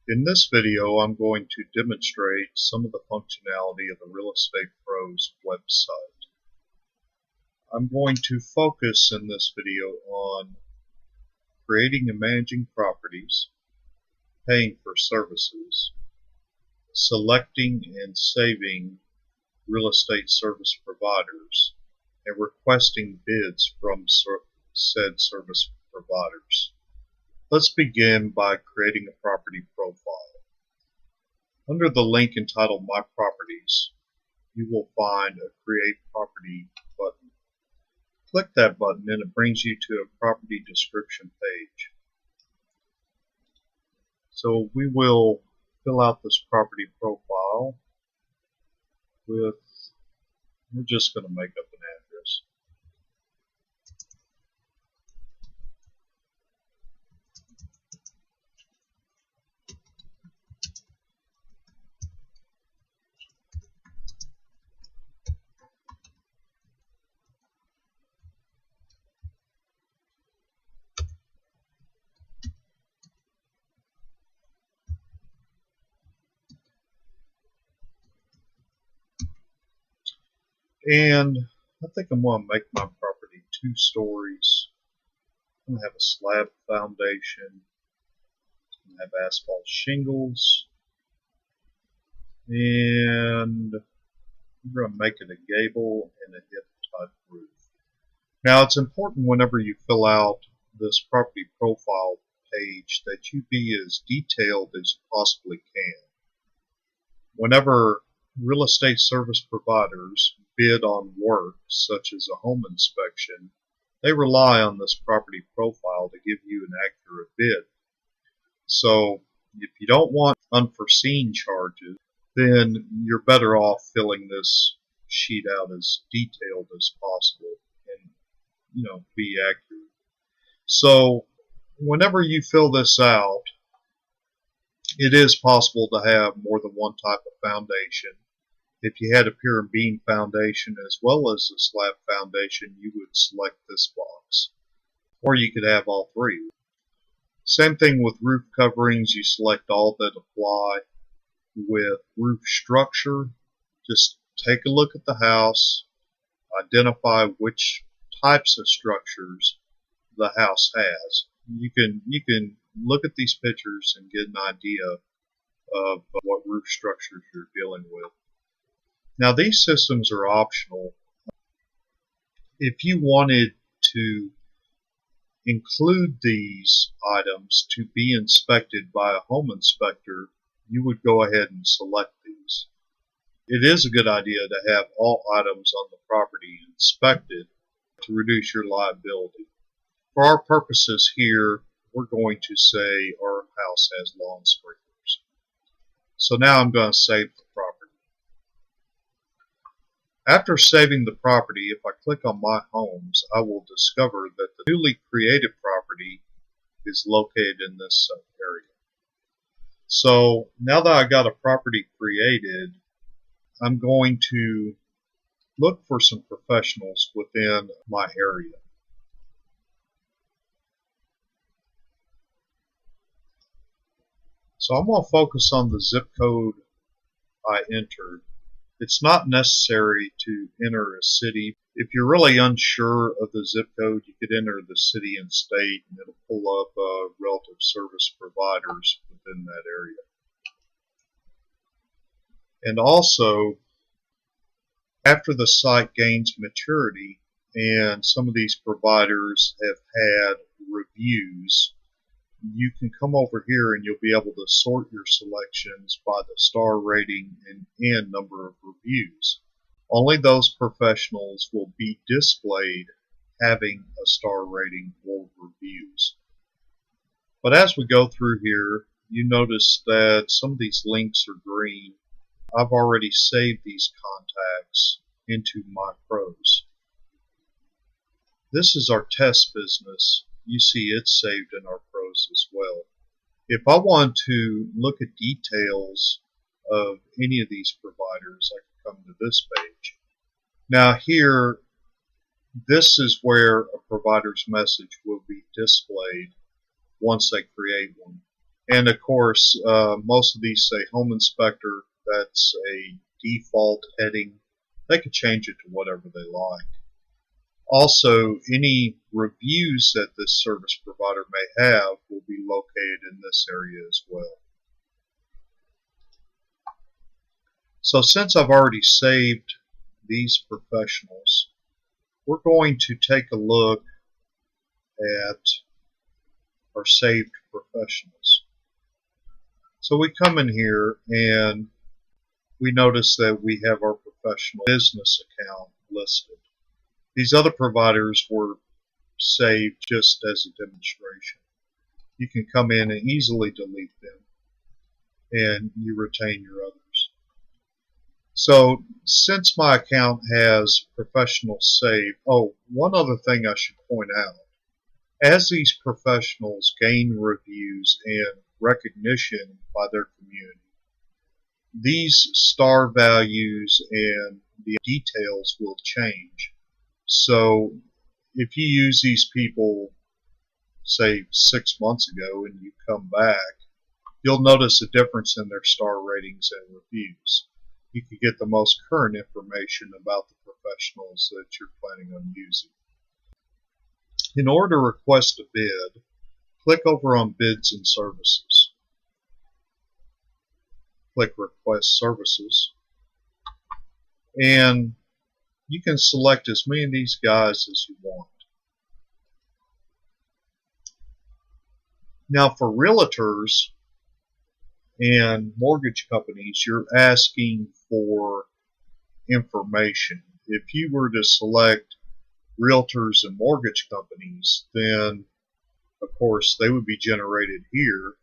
In this video, I'm going to demonstrate some of the functionality of the Real Estate Pros website. I'm going to focus in this video on creating and managing properties, paying for services, selecting and saving real estate service providers, and requesting bids from said service providers. Let's begin by creating a property profile. Under the link entitled My Properties, you will find a Create Property button. Click that button and it brings you to a property description page. So we will fill out this property profile we're just going to make up an address. And I think I'm going to make my property 2 stories. I'm going to have a slab foundation. I'm going to have asphalt shingles. And I'm going to make it a gable and a hip type roof. Now it's important whenever you fill out this property profile page that you be as detailed as you possibly can. Whenever real estate service providers bid on work such as a home inspection, they rely on this property profile to give you an accurate bid. So if you don't want unforeseen charges, then you're better off filling this sheet out as detailed as possible and be accurate. So whenever you fill this out, it is possible to have more than one type of foundation. If you had a pier and beam foundation as well as a slab foundation, you would select this box. Or you could have all 3. Same thing with roof coverings, you select all that apply. With roof structure, just take a look at the house, identify which types of structures the house has. You can look at these pictures and get an idea of what roof structures you're dealing with. Now these systems are optional. If you wanted to include these items to be inspected by a home inspector, you would go ahead and select these. It is a good idea to have all items on the property inspected to reduce your liability. For our purposes here, we're going to say our house has lawn sprinklers. So now I'm going to save the property. After saving the property, if I click on My Homes, I will discover that the newly created property is located in this area. So now that I got a property created, I'm going to look for some professionals within my area. So I'm going to focus on the zip code I entered. It's not necessary to enter a city. If you're really unsure of the zip code, you could enter the city and state, and it'll pull up relative service providers within that area. And also, after the site gains maturity and some of these providers have had reviews, you can come over here and you'll be able to sort your selections by the star rating and number of reviews. Only those professionals will be displayed having a star rating or reviews. But as we go through here, you notice that some of these links are green. I've already saved these contacts into My Pros. This is our test business. You see it's saved in our Pros as well. If I want to look at details of any of these providers, I can come to this page. Now here, this is where a provider's message will be displayed once they create one. And of course, most of these say home inspector. That's a default heading. They can change it to whatever they like. Also, any reviews that this service provider may have will be located in this area as well. So since I've already saved these professionals, we're going to take a look at our saved professionals. So we come in here and we notice that we have our professional business account listed. These other providers were saved just as a demonstration. You can come in and easily delete them, and you retain your others. So since my account has professionals saved, one other thing I should point out. As these professionals gain reviews and recognition by their community, these star values and the details will change. So if you use these people, say 6 months ago, and you come back, you'll notice a difference in their star ratings and reviews. You can get the most current information about the professionals that you're planning on using. In order to request a bid, click over on Bids and Services. Click Request Services. And you can select as many of these guys as you want. Now for realtors and mortgage companies, you're asking for information. If you were to select realtors and mortgage companies, then of course they would be generated here,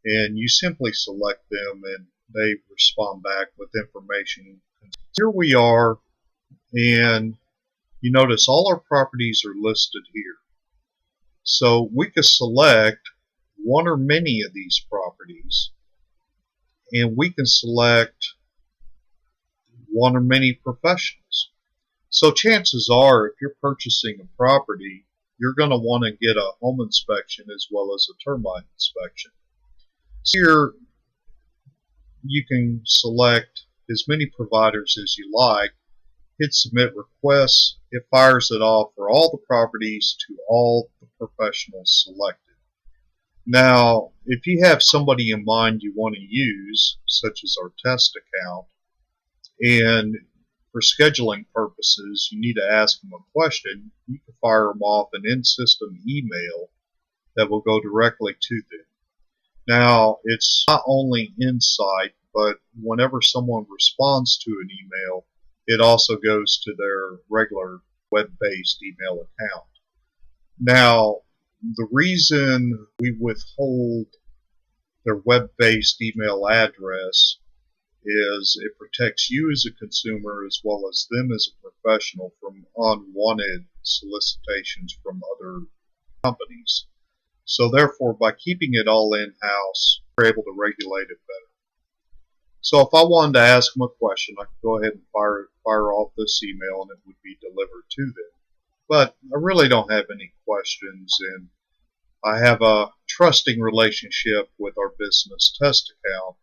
and you simply select them and they respond back with information. Here we are, and you notice all our properties are listed here. So we could select one or many of these properties, and we can select one or many professionals. So chances are, if you're purchasing a property, you're going to want to get a home inspection as well as a termite inspection. So here you can select as many providers as you like, hit submit requests. It fires it off for all the properties to all the professionals selected. Now, if you have somebody in mind you want to use, such as our test account, and for scheduling purposes you need to ask them a question, you can fire them off an in-system email that will go directly to them. Now, it's not only Insight, but whenever someone responds to an email, it also goes to their regular web-based email account. Now, the reason we withhold their web-based email address is it protects you as a consumer as well as them as a professional from unwanted solicitations from other companies. So therefore, by keeping it all in-house, we're able to regulate it better. So if I wanted to ask them a question, I could go ahead and fire off this email and it would be delivered to them. But I really don't have any questions, and I have a trusting relationship with our business test account.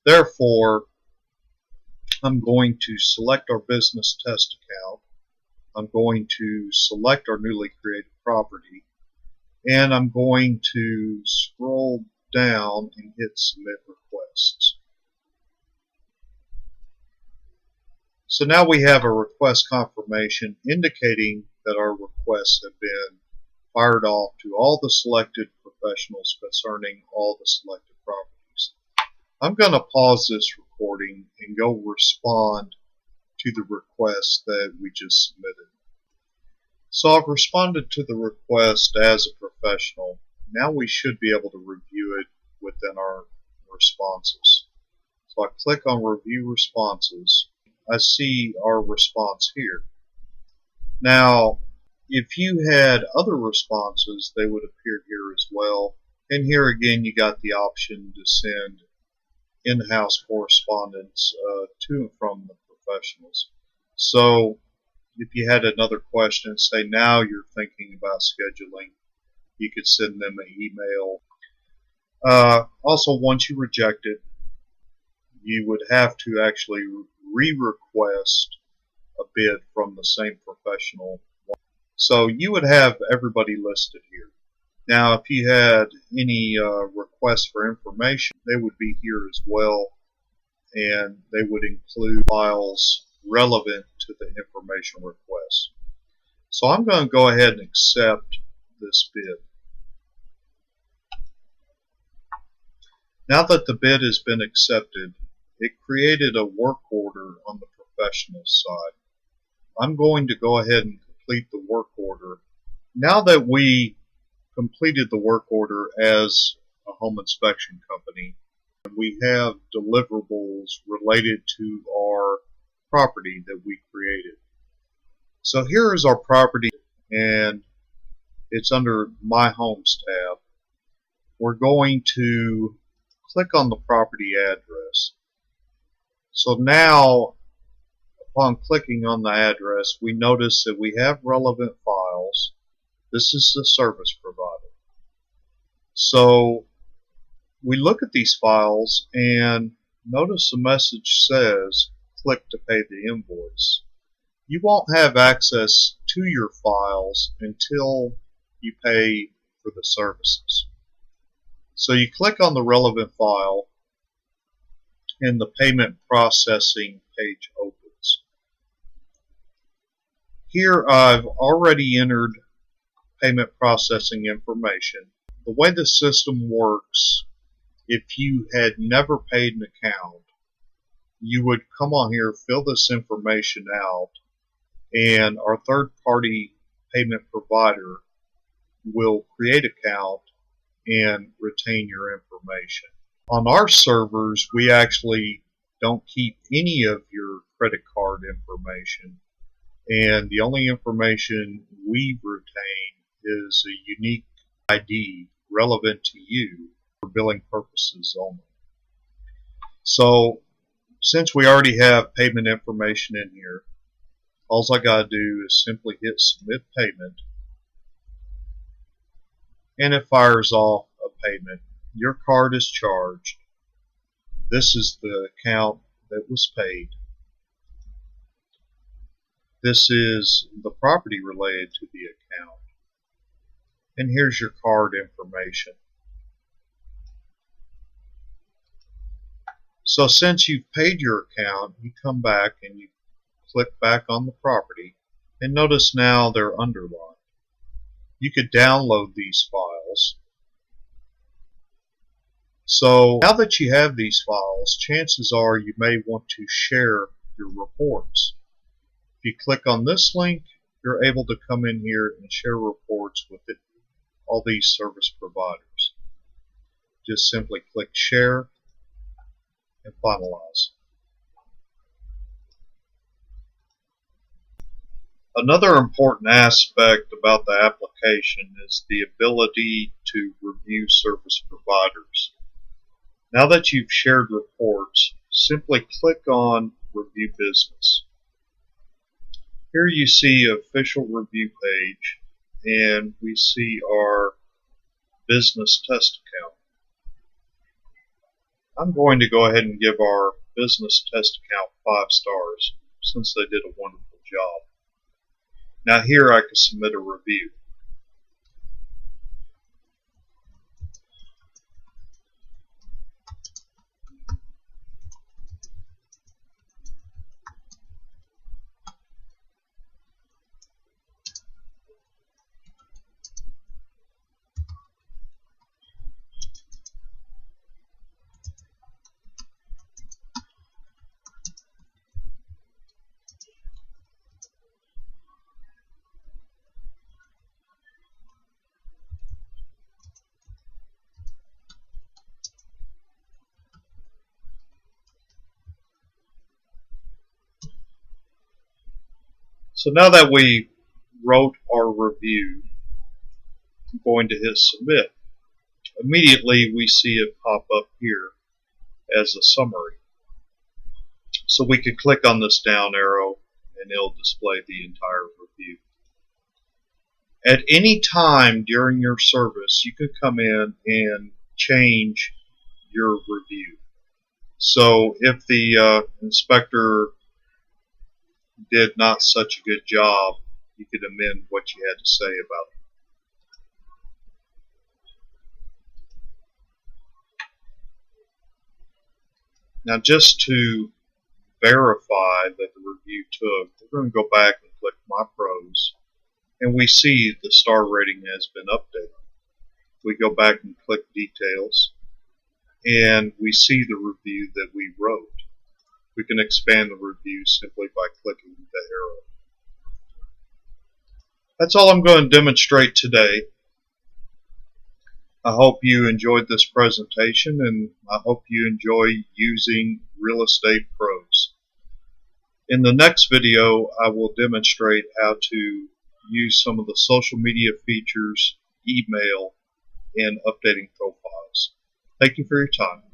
Therefore, I'm going to select our business test account. I'm going to select our newly created property, and I'm going to scroll down and hit submit requests. So now we have a request confirmation indicating that our requests have been fired off to all the selected professionals concerning all the selected properties. I'm going to pause this recording and go respond to the request that we just submitted. So I've responded to the request as a professional. Now we should be able to review it within our responses. So I click on Review Responses. I see our response here. Now, if you had other responses, they would appear here as well. And here again, you got the option to send in-house correspondence to and from the professionals. So if you had another question, say now you're thinking about scheduling, you could send them an email. Also, once you reject it, you would have to actually re-request a bid from the same professional. So you would have everybody listed here. Now, if you had any requests for information, they would be here as well, and they would include files relevant to the information request. So I'm going to go ahead and accept this bid. Now that the bid has been accepted, it created a work order on the professional side. I'm going to go ahead and complete the work order. Now that we completed the work order as a home inspection company, we have deliverables related to our property that we created. So here is our property, and it's under My Homes tab. We're going to click on the property address. So now, upon clicking on the address, we notice that we have relevant files. This is the service provider. So we look at these files and notice the message says click to pay the invoice. You won't have access to your files until you pay for the services. So you click on the relevant file and the payment processing page opens. Here I've already entered payment processing information. The way the system works, if you had never paid an account, you would come on here, fill this information out, and our third-party payment provider will create an account and retain your information. On our servers, we actually don't keep any of your credit card information, and the only information we retain is a unique ID relevant to you for billing purposes only. So since we already have payment information in here, all I got to do is simply hit submit payment, and it fires off a payment. Your card is charged. This is the account that was paid. This is the property related to the account. And here's your card information. So since you've paid your account, you come back and you click back on the property, and notice now they're underlined. You could download these files. So now that you have these files, chances are you may want to share your reports. If you click on this link, you're able to come in here and share reports with all these service providers. Just simply click share and finalize. Another important aspect about the application is the ability to review service providers. Now that you've shared reports, simply click on Review Business. Here you see official review page, and we see our business test account. I'm going to go ahead and give our business test account 5 stars since they did a wonderful job. Now here I can submit a review. So now that we wrote our review, I'm going to hit submit. Immediately we see it pop up here as a summary. So we can click on this down arrow and it'll display the entire review. At any time during your service, you could come in and change your review. So if the inspector did not such a good job, you could amend what you had to say about it. Now, just to verify that the review took, we're going to go back and click My Pros, and we see the star rating has been updated. We go back and click Details, and we see the review that we wrote. We can expand the review simply by clicking the arrow. That's all I'm going to demonstrate today. I hope you enjoyed this presentation, and I hope you enjoy using Real Estate Pros. In the next video, I will demonstrate how to use some of the social media features, email, and updating profiles. Thank you for your time.